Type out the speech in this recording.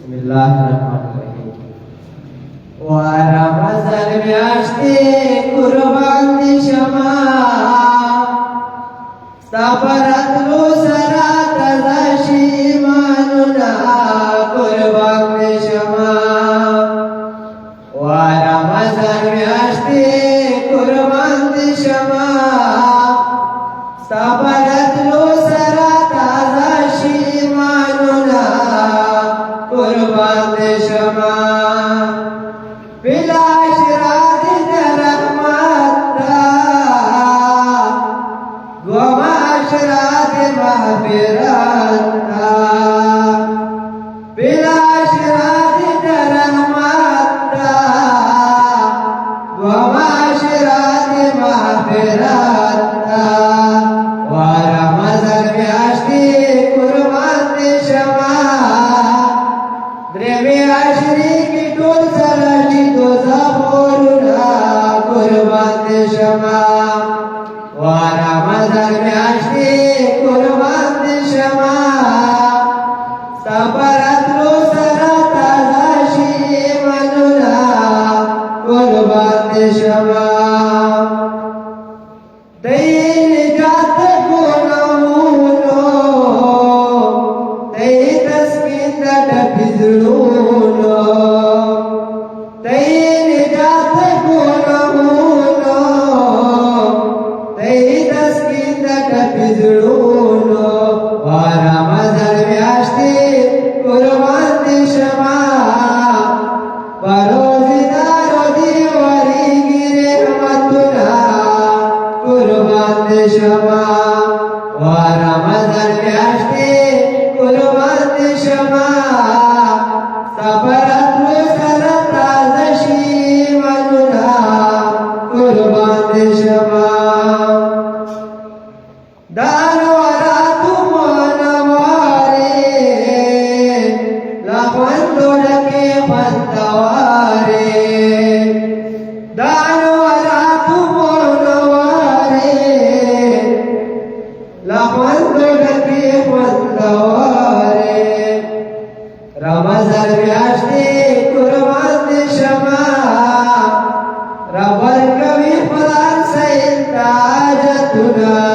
बिस्मिल्लाहिर्रहमानिर्रहीम। रमज़ान म्याश्ते कुर्बान दी शमा सफरतलू सरा तजाशी मानुना कुर्बान दी शमा रमज़ान म्याश्ते कुर्बान दी शमा सफरतलू सरा तजाशी मानुना कुर्बान दी शमा Ramadan kami pelan sayta jatuh